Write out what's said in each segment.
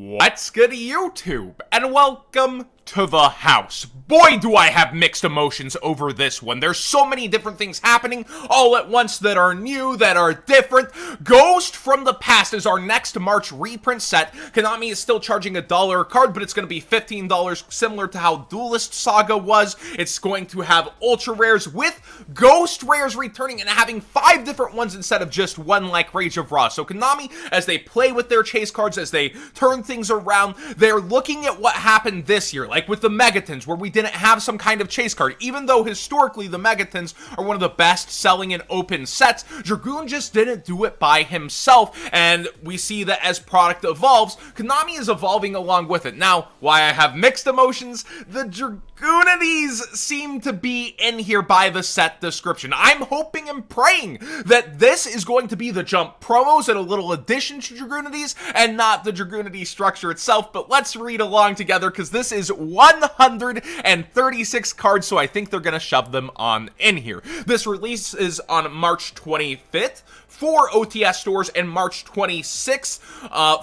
What's good, YouTube? And welcome to the house. Boy, do I have mixed emotions over this one. There's so many different things happening all at once that are new, that are different. Ghost from the Past is our next March reprint set. Konami is still charging $1 a card, but it's going to be $15, similar to how Duelist Saga was. It's going to have ultra rares with ghost rares returning and having 5 different ones instead of just one like Rage of Ra. So Konami, as they play with their chase cards, as they turn things around, they're looking at what happened this year. Like with the Megatons, where we didn't have some kind of chase card. Even though historically the Megatons are one of the best selling in open sets, Dragoon just didn't do it by himself, and we see that as product evolves, Konami is evolving along with it. Now, why I have mixed emotions, the Dragunities seem to be in here by the set description. I'm hoping and praying that this is going to be the jump promos and a little addition to Dragunities, and not the Dragunity structure itself, but let's read along together, because this is 136 cards, so I think they're gonna shove them on in here. This release is on March 25th for OTS stores and March 26th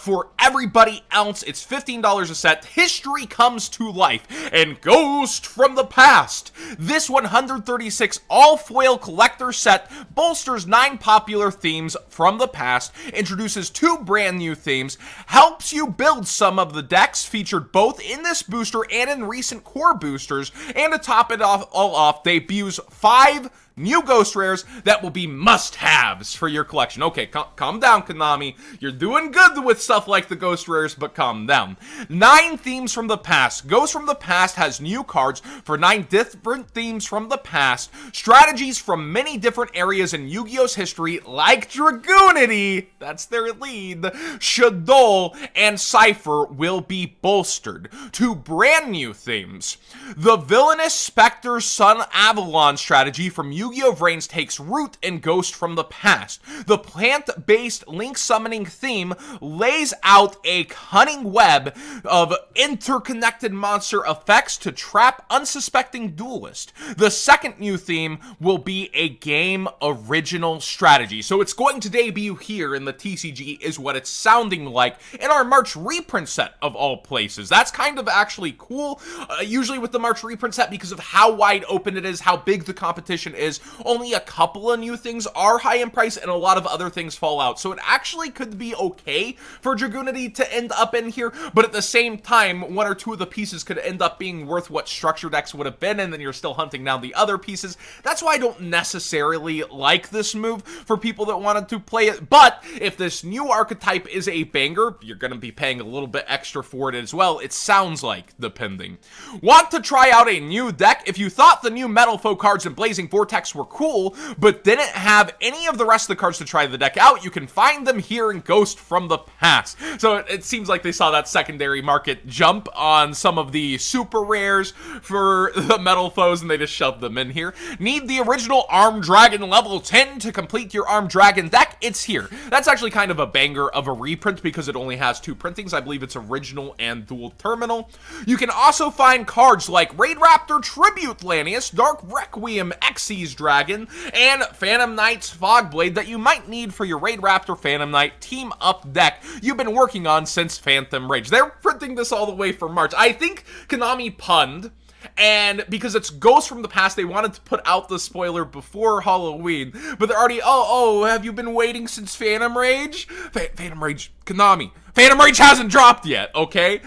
for everybody else. It's $15 a set. History comes to life and Ghost from the Past. This 136 all-foil collector set bolsters 9 popular themes from the past, introduces 2 brand new themes, helps you build some of the decks featured both in this booster and in recent core boosters, and to top it all off, debuts 5 new ghost rares that will be must-haves for your collection. Okay, calm down, Konami. You're doing good with stuff like the ghost rares, but calm down. 9 themes from the past. Ghost from the Past has new cards for 9 different themes from the past. Strategies from many different areas in Yu-Gi-Oh's history, like Dragunity, that's their lead, Shadol, and Cypher will be bolstered. 2 brand new themes. The villainous Spectre Sunavalon strategy from Yu-Gi-Oh! Vrains takes root in Ghost from the Past. The plant-based link summoning theme lays out a cunning web of interconnected monster effects to trap unsuspecting duelist. The second new theme will be a game original strategy. So it's going to debut here in the TCG is what it's sounding like in our March reprint set of all places. That's kind of actually cool. Usually with the March reprint set, because of how wide open it is, how big the competition is, only a couple of new things are high in price and a lot of other things fall out. So it actually could be okay for Dragunity to end up in here, but at the same time, 1 or 2 of the pieces could end up being worth what structure decks would have been, and then you're still hunting down the other pieces. That's why I don't necessarily like this move for people that wanted to play it, but if this new archetype is a banger, you're going to be paying a little bit extra for it as well, it sounds like, depending. Want to try out a new deck? If you thought the new Metal Foe cards in Blazing Vortex were cool, but didn't have any of the rest of the cards to try the deck out, you can find them here in Ghost from the Past. So it seems like they saw that secondary market jump on some of the super rares for the Metal Foes, and they just shoved them in here. Need the original Armed Dragon level 10 to complete your Armed Dragon deck? It's here. That's actually kind of a banger of a reprint because it only has 2 printings. I believe it's original and dual terminal. You can also find cards like Raid Raptor Tribute Lanius, Dark Requiem Xyz Dragon, and Phantom Knight's Fogblade that you might need for your Raid Raptor Phantom Knight team-up deck you've been working on since Phantom Rage. They're printing this all the way for March. I think Konami punned, and because it's Ghost from the Past, they wanted to put out the spoiler before Halloween, but they're already, oh, have you been waiting since Phantom Rage? Phantom Rage, Konami. Phantom Rage hasn't dropped yet, okay?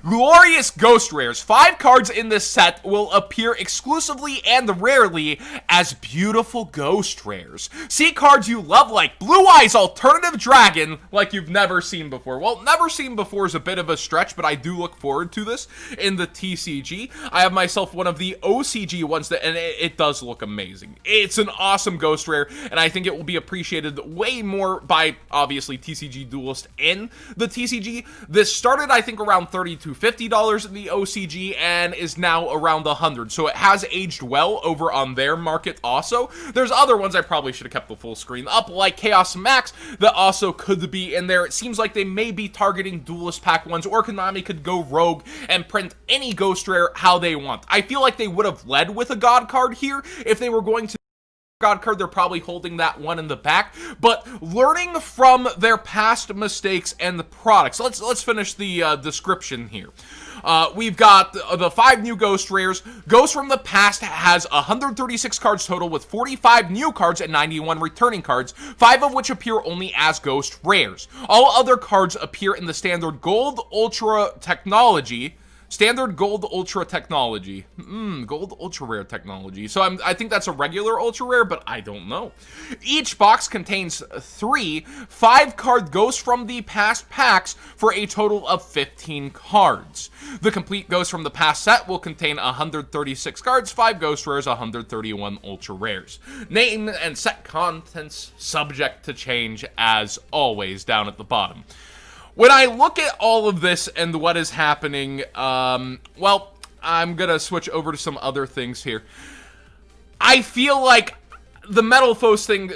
Glorious Ghost Rares. 5 cards in this set will appear exclusively and rarely as beautiful Ghost Rares. See cards you love like Blue Eyes Alternative Dragon like you've never seen before. Well, never seen before is a bit of a stretch, but I do look forward to this in the TCG. I have myself one of the OCG ones, and it does look amazing. It's an awesome Ghost Rare, and I think it will be appreciated way more by, obviously, TCG Duelist in the TCG. This started, I think, around $30 to $50 in the OCG and is now around $100. So it has aged well over on their market also. There's other ones I probably should have kept the full screen up, like Chaos Max, that also could be in there. It seems like they may be targeting Duelist Pack ones, or Konami could go rogue and print any Ghost Rare how they want. I feel like they would have led with a God card here if they were going to God card, they're probably holding that one in the back, but learning from their past mistakes and the products. Let's finish the description here. We've got the 5 new Ghost Rares. Ghost from the past has 136 cards total with 45 new cards and 91 returning cards, 5 of which appear only as Ghost Rares. All other cards appear in the standard Gold Ultra technology. Standard Gold Ultra technology. Gold Ultra Rare technology. So I think that's a regular Ultra Rare, but I don't know. Each box contains 3 5-card Ghosts from the past packs for a total of 15 cards. The complete Ghosts from the past set will contain 136 cards, 5 Ghost Rares, 131 Ultra Rares. Name and set contents subject to change as always down at the bottom. When I look at all of this and what is happening, well, I'm gonna switch over to some other things here. I feel like the Metal Foes thing,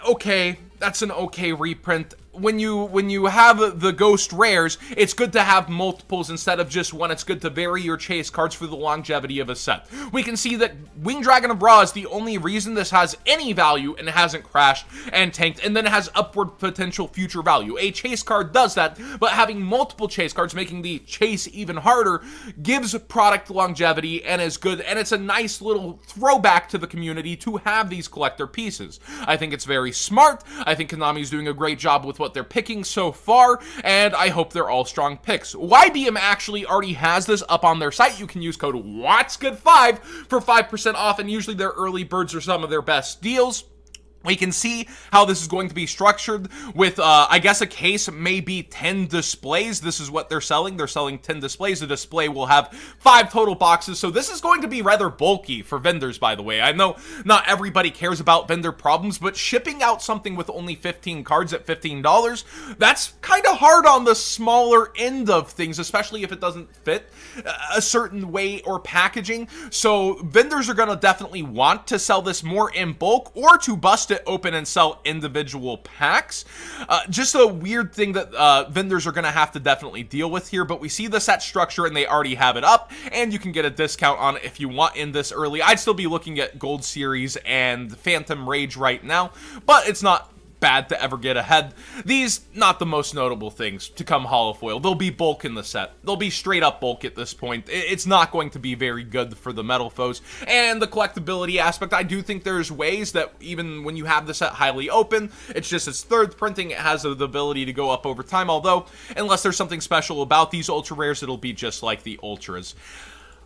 okay, that's an okay reprint. When you have the Ghost Rares, it's good to have multiples instead of just one. It's good to vary your chase cards for the longevity of a set. We can see that Winged Dragon of Ra is the only reason this has any value and hasn't crashed and tanked, and then it has upward potential future value. A chase card does that, but having multiple chase cards, making the chase even harder, gives product longevity and is good, and it's a nice little throwback to the community to have these collector pieces. I think it's very smart. I think Konami's doing a great job with what they're picking so far, and I hope they're all strong picks. YBM actually already has this up on their site. You can use code WhatsGood5 for 5% off, and usually their early birds are some of their best deals. We can see how this is going to be structured with, I guess a case may be 10 displays. This is what they're selling. They're selling 10 displays. A display will have 5 total boxes. So this is going to be rather bulky for vendors, by the way. I know not everybody cares about vendor problems, but shipping out something with only 15 cards at $15, that's kind of hard on the smaller end of things, especially if it doesn't fit a certain way or packaging. So vendors are going to definitely want to sell this more in bulk or to bust it open and sell individual packs. Just a weird thing that vendors are going to have to definitely deal with here, but we see the set structure and they already have it up, and you can get a discount on it if you want in this early. I'd still be looking at Gold Series and Phantom Rage right now, but it's not bad to ever get ahead. These, not the most notable things to come holofoil. There'll be bulk in the set. There'll be straight up bulk at this point. It's not going to be very good for the Metal Foes. And the collectability aspect, I do think there's ways that even when you have the set highly open, it's just its third printing, it has the ability to go up over time, although unless there's something special about these Ultra Rares, it'll be just like the Ultras.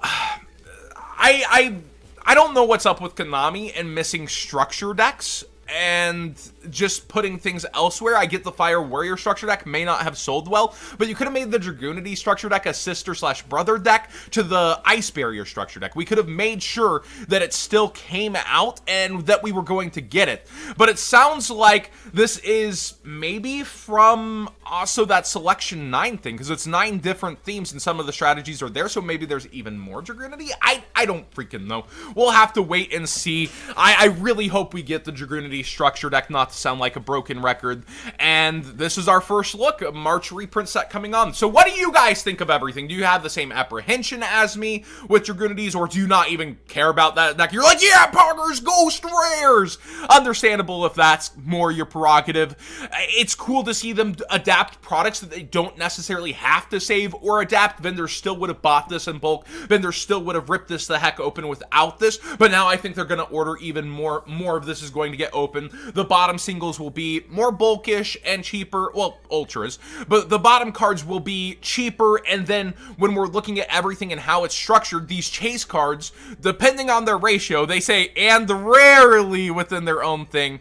I don't know what's up with Konami and missing structure decks and just putting things elsewhere. I get the Fire Warrior structure deck may not have sold well, but you could have made the Dragunities structure deck a sister/brother deck to the Ice Barrier structure deck. We could have made sure that it still came out and that we were going to get it. But it sounds like this is maybe from also that Selection 9 thing, because it's 9 different themes and some of the strategies are there, so maybe there's even more Dragunity? I don't freaking know. We'll have to wait and see. I really hope we get the Dragunity structure deck, not to sound like a broken record. And this is our first look, a March reprint set coming on. So what do you guys think of everything? Do you have the same apprehension as me with Dragunities, or do you not even care about that deck? You're like, yeah, Poggers, Ghost Rares! Understandable if that's more your prerogative. It's cool to see them adapt products that they don't necessarily have to save or adapt. Vendors still would have bought this in bulk. Vendors still would have ripped this the heck open without this. But now I think they're going to order even more of this is going to get open. The bottom singles will be more bulkish and cheaper, well, ultras, but the bottom cards will be cheaper, and then when we're looking at everything and how it's structured, these chase cards, depending on their ratio, they say, and rarely within their own thing,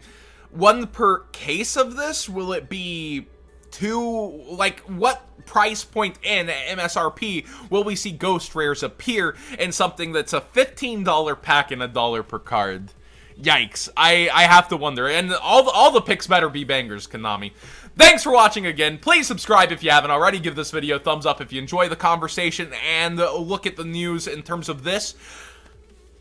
1 per case of this, will it be 2, like, what price point in MSRP will we see Ghost Rares appear in something that's a $15 pack and $1 per card? Yikes. I have to wonder. And all the picks better be bangers, Konami. Thanks for watching again. Please subscribe if you haven't already. Give this video a thumbs up if you enjoy the conversation and look at the news in terms of this.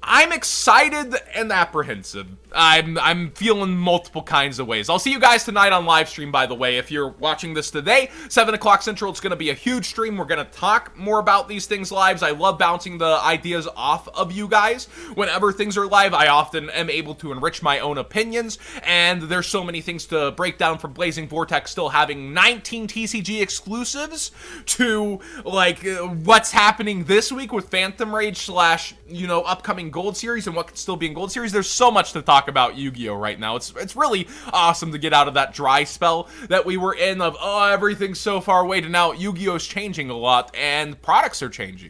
I'm excited and apprehensive. I'm feeling multiple kinds of ways. I'll see you guys tonight on live stream, by the way. If you're watching this today, 7 o'clock Central, it's going to be a huge stream. We're going to talk more about these things live. I love bouncing the ideas off of you guys. Whenever things are live, I often am able to enrich my own opinions, and there's so many things to break down, from Blazing Vortex still having 19 TCG exclusives to, like, what's happening this week with Phantom Rage slash, you know, upcoming Gold Series and what could still be in Gold Series. There's so much to talk about Yu-Gi-Oh! Right now. It's really awesome to get out of that dry spell that we were in of, oh, everything's so far away, to now Yu-Gi-Oh's changing a lot and products are changing.